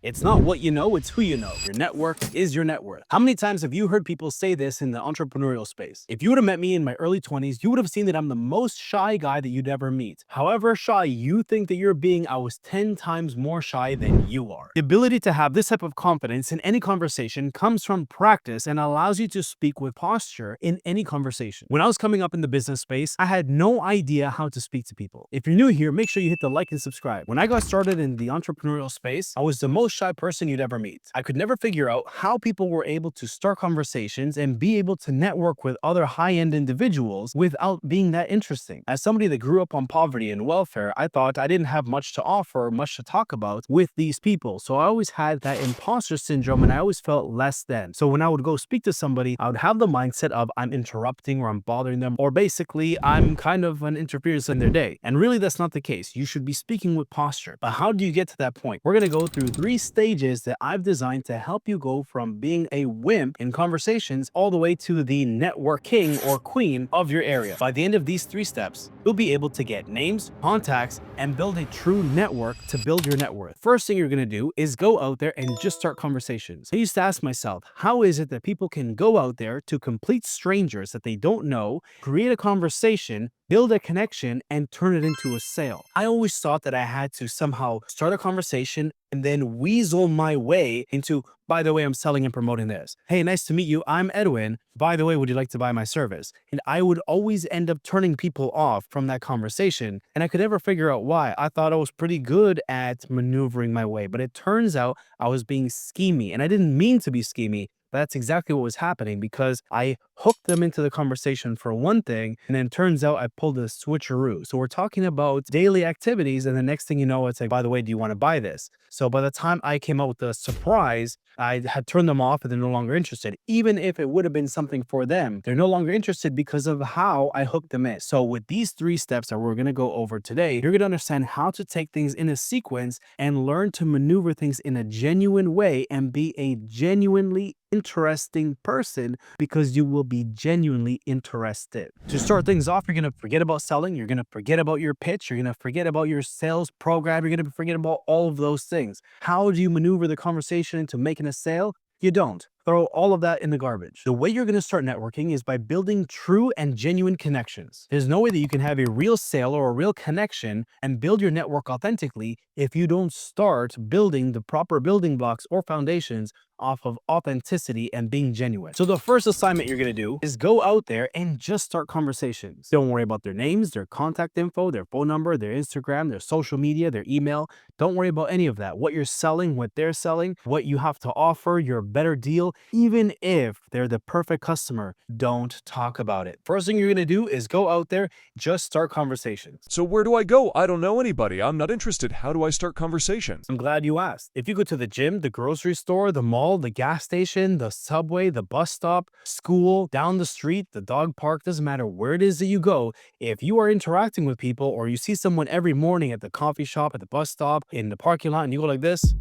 It's not what you know, it's who you know. Your network is your net worth. How many times have you heard people say this in the entrepreneurial space? If you would have met me in my early 20s, you would have seen that I'm the most shy guy that you'd ever meet. However shy you think that you're being, I was 10 times more shy than you are. The ability to have this type of confidence in any conversation comes from practice and allows you to speak with posture in any conversation. When I was coming up in the business space, I had no idea how to speak to people. If you're new here, make sure you hit the like and subscribe. When I got started in the entrepreneurial space, I was the most shy person you'd ever meet. I could never figure out how people were able to start conversations and be able to network with other high-end individuals without being that interesting. As somebody that grew up on poverty and welfare, I thought I didn't have much to offer, much to talk about with these people. So I always had that imposter syndrome and I always felt less than. So when I would go speak to somebody, I would have the mindset of I'm interrupting or I'm bothering them, or basically I'm kind of an interference in their day. And really that's not the case. You should be speaking with posture. But how do you get to that point? We're going to go through 3 stages that I've designed to help you go from being a wimp in conversations all the way to the network king or queen of your area. By the end of these 3 steps, you'll be able to get names, contacts, and build a true network to build your net worth. First thing you're going to do is go out there and just start conversations. I used to ask myself, how is it that people can go out there to complete strangers that they don't know, create a conversation, build a connection, and turn it into a sale? I always thought that I had to somehow start a conversation and then weasel my way into, by the way, I'm selling and promoting this. Hey, nice to meet you. I'm Edwin. By the way, would you like to buy my service? And I would always end up turning people off from that conversation. And I could never figure out why. I thought I was pretty good at maneuvering my way, but it turns out I was being schemy. And I didn't mean to be schemy. That's exactly what was happening because I hooked them into the conversation for one thing, and then turns out I pulled a switcheroo. So we're talking about daily activities, and the next thing you know, it's like, by the way, do you want to buy this? So by the time I came out with the surprise, I had turned them off and they're no longer interested. Even if it would have been something for them, they're no longer interested because of how I hooked them in. So with these 3 steps that we're going to go over today, you're going to understand how to take things in a sequence and learn to maneuver things in a genuine way and be a genuinely interesting person because you will be genuinely interested. To start things off, you're going to forget about selling. You're going to forget about your pitch. You're going to forget about your sales program. You're going to forget about all of those things. How do you maneuver the conversation into making a sale? You don't. Throw all of that in the garbage. The way you're going to start networking is by building true and genuine connections. There's no way that you can have a real sale or a real connection and build your network authentically if you don't start building the proper building blocks or foundations off of authenticity and being genuine. So the first assignment you're going to do is go out there and just start conversations. Don't worry about their names, their contact info, their phone number, their Instagram, their social media, their email. Don't worry about any of that. What you're selling, what they're selling, what you have to offer, your better deal, even if they're the perfect customer, don't talk about it. First thing you're going to do is go out there, just start conversations. So where do I go? I don't know anybody. I'm not interested. How do I start conversations? I'm glad you asked. If you go to the gym, the grocery store, the mall, the gas station, the subway, the bus stop, school, down the street, the dog park, doesn't matter where it is that you go, if you are interacting with people or you see someone every morning at the coffee shop, at the bus stop, in the parking lot, and you go like this,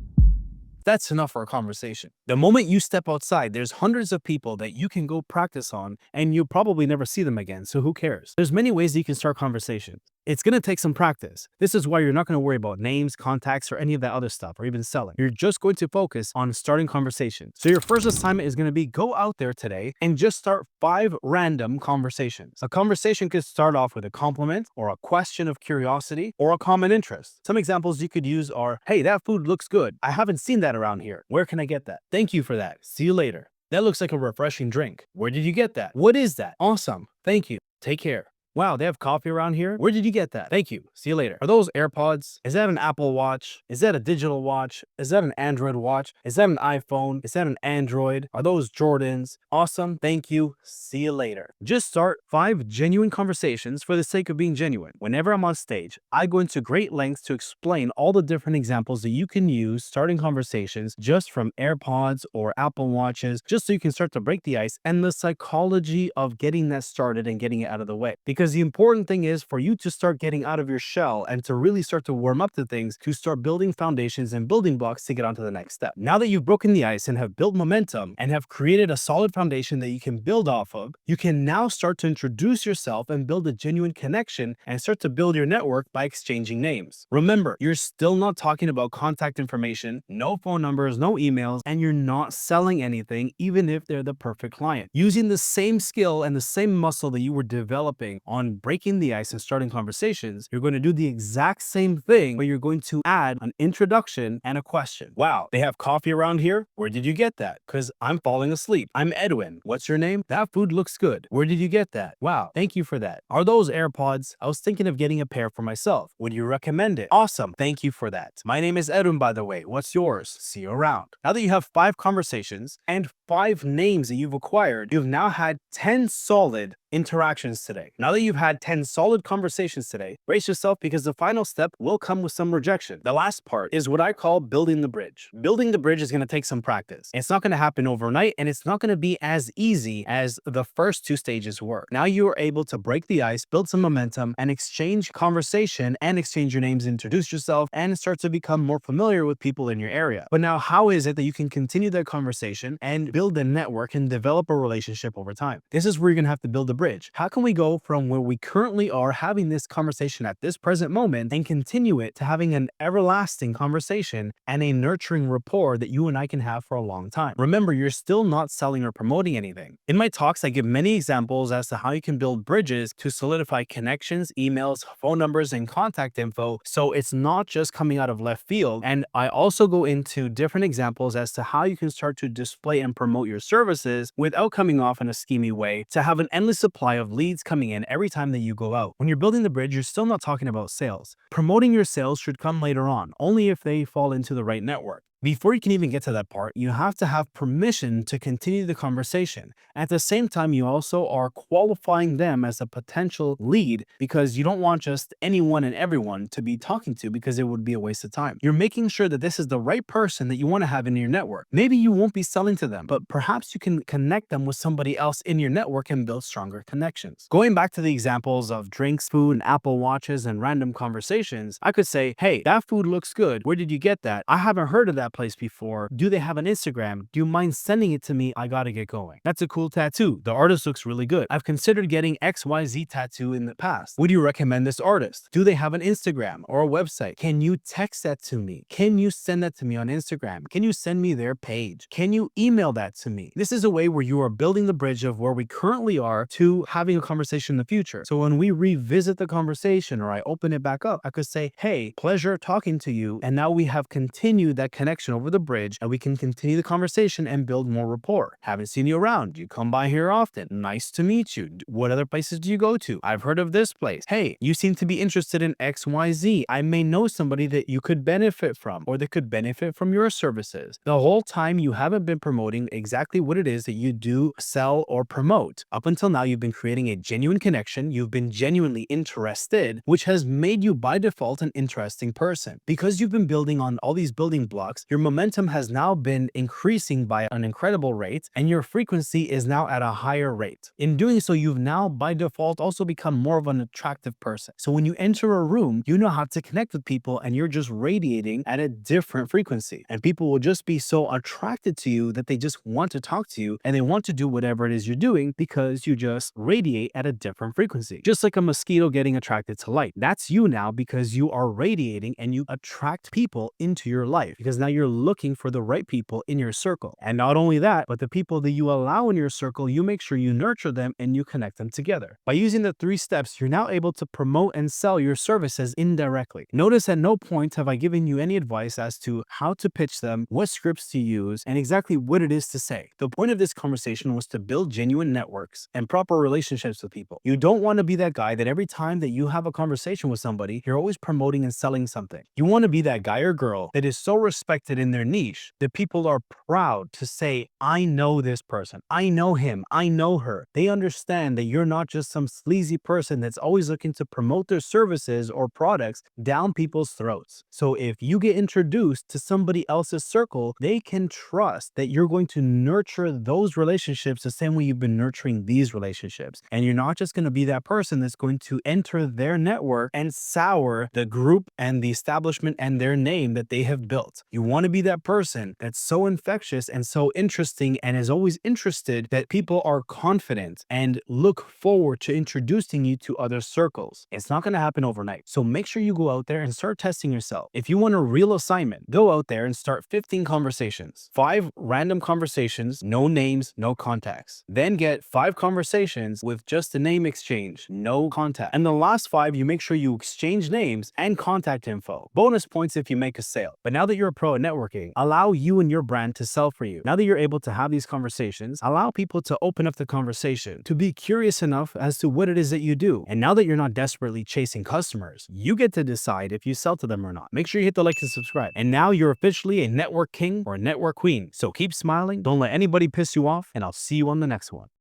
that's enough for a conversation. The moment you step outside, there's hundreds of people that you can go practice on and you'll probably never see them again, so who cares? There's many ways that you can start conversations. It's going to take some practice. This is why you're not going to worry about names, contacts, or any of that other stuff, or even selling. You're just going to focus on starting conversations. So your first assignment is going to be go out there today and just start 5 random conversations. A conversation could start off with a compliment or a question of curiosity or a common interest. Some examples you could use are, hey, that food looks good. I haven't seen that around here. Where can I get that? Thank you for that. See you later. That looks like a refreshing drink. Where did you get that? What is that? Awesome. Thank you. Take care. Wow, they have coffee around here? Where did you get that? Thank you. See you later. Are those AirPods? Is that an Apple Watch? Is that a digital watch? Is that an Android watch? Is that an iPhone? Is that an Android? Are those Jordans? Awesome. Thank you. See you later. Just start 5 genuine conversations for the sake of being genuine. Whenever I'm on stage, I go into great lengths to explain all the different examples that you can use starting conversations just from AirPods or Apple Watches, just so you can start to break the ice and the psychology of getting that started and getting it out of the way. Because Because the important thing is for you to start getting out of your shell and to really start to warm up to things, to start building foundations and building blocks to get onto the next step. Now that you've broken the ice and have built momentum and have created a solid foundation that you can build off of, you can now start to introduce yourself and build a genuine connection and start to build your network by exchanging names. Remember, you're still not talking about contact information, no phone numbers, no emails, and you're not selling anything, even if they're the perfect client. Using the same skill and the same muscle that you were developing on breaking the ice and starting conversations, you're going to do the exact same thing, but you're going to add an introduction and a question. Wow, they have coffee around here? Where did you get that? Because I'm falling asleep. I'm Edwin. What's your name? That food looks good. Where did you get that? Wow, thank you for that. Are those AirPods? I was thinking of getting a pair for myself. Would you recommend it? Awesome. Thank you for that. My name is Edwin, by the way. What's yours? See you around. Now that you have 5 conversations and 5 names that you've acquired, you've now had 10 solid interactions today. Now that you've had 10 solid conversations today, brace yourself because the final step will come with some rejection. The last part is what I call building the bridge. Building the bridge is going to take some practice. It's not going to happen overnight, and it's not going to be as easy as the first 2 stages were. Now you are able to break the ice, build some momentum, and exchange conversation and exchange your names, introduce yourself, and start to become more familiar with people in your area. But now how is it that you can continue that conversation and build a network and develop a relationship over time? This is where you're going to have to build a bridge. How can we go from where we currently are having this conversation at this present moment and continue it to having an everlasting conversation and a nurturing rapport that you and I can have for a long time? Remember, you're still not selling or promoting anything. In my talks, I give many examples as to how you can build bridges to solidify connections, emails, phone numbers, and contact info. So it's not just coming out of left field. And I also go into different examples as to how you can start to display and promote your services without coming off in a schemy way to have an endless supply of leads coming in every time that you go out. When you're building the bridge, you're still not talking about sales. Promoting your sales should come later on, only if they fall into the right network. Before you can even get to that part, you have to have permission to continue the conversation. At the same time, you also are qualifying them as a potential lead because you don't want just anyone and everyone to be talking to because it would be a waste of time. You're making sure that this is the right person that you want to have in your network. Maybe you won't be selling to them, but perhaps you can connect them with somebody else in your network and build stronger connections. Going back to the examples of drinks, food, and Apple Watches and random conversations, I could say, hey, that food looks good. Where did you get that? I haven't heard of that place before. Do they have an Instagram? Do you mind sending it to me? I gotta get going. That's a cool tattoo. The artist looks really good. I've considered getting XYZ tattoo in the past. Would you recommend this artist? Do they have an Instagram or a website? Can you text that to me? Can you send that to me on Instagram? Can you send me their page? Can you email that to me? This is a way where you are building the bridge of where we currently are to having a conversation in the future. So when we revisit the conversation or I open it back up, I could say, hey, pleasure talking to you. And now we have continued that connection over the bridge and we can continue the conversation and build more rapport. Haven't seen you around. You come by here often. Nice to meet you. What other places do you go to? I've heard of this place. Hey, you seem to be interested in XYZ. I may know somebody that you could benefit from or that could benefit from your services. The whole time you haven't been promoting exactly what it is that you do sell or promote. Up until now, you've been creating a genuine connection. You've been genuinely interested, which has made you by default an interesting person. Because you've been building on all these building blocks, your momentum has now been increasing by an incredible rate and your frequency is now at a higher rate. In doing so, you've now by default also become more of an attractive person. So when you enter a room, you know how to connect with people and you're just radiating at a different frequency. And people will just be so attracted to you that they just want to talk to you and they want to do whatever it is you're doing because you just radiate at a different frequency. Just like a mosquito getting attracted to light. That's you now because you are radiating and you attract people into your life because now you're looking for the right people in your circle. And not only that, but the people that you allow in your circle, you make sure you nurture them and you connect them together. By using the 3 steps, you're now able to promote and sell your services indirectly. Notice at no point have I given you any advice as to how to pitch them, what scripts to use, and exactly what it is to say. The point of this conversation was to build genuine networks and proper relationships with people. You don't want to be that guy that every time that you have a conversation with somebody, you're always promoting and selling something. You want to be that guy or girl that is so respected respected in their niche, the people are proud to say, I know this person, I know him, I know her. They understand that you're not just some sleazy person that's always looking to promote their services or products down people's throats. So if you get introduced to somebody else's circle, they can trust that you're going to nurture those relationships the same way you've been nurturing these relationships. And you're not just going to be that person that's going to enter their network and sour the group and the establishment and their name that they have built. You want to be that person that's so infectious and so interesting and is always interested that people are confident and look forward to introducing you to other circles. It's not going to happen overnight. So make sure you go out there and start testing yourself. If you want a real assignment, go out there and start 15 conversations, 5 random conversations, no names, no contacts. Then get 5 conversations with just a name exchange, no contact. And the last 5, you make sure you exchange names and contact info. Bonus points if you make a sale. But now that you're a pro at networking, allow you and your brand to sell for you. Now that you're able to have these conversations, allow people to open up the conversation, to be curious enough as to what it is that you do. And now that you're not desperately chasing customers, you get to decide if you sell to them or not. Make sure you hit the like and subscribe. And now you're officially a network king or a network queen. So keep smiling, don't let anybody piss you off, and I'll see you on the next one.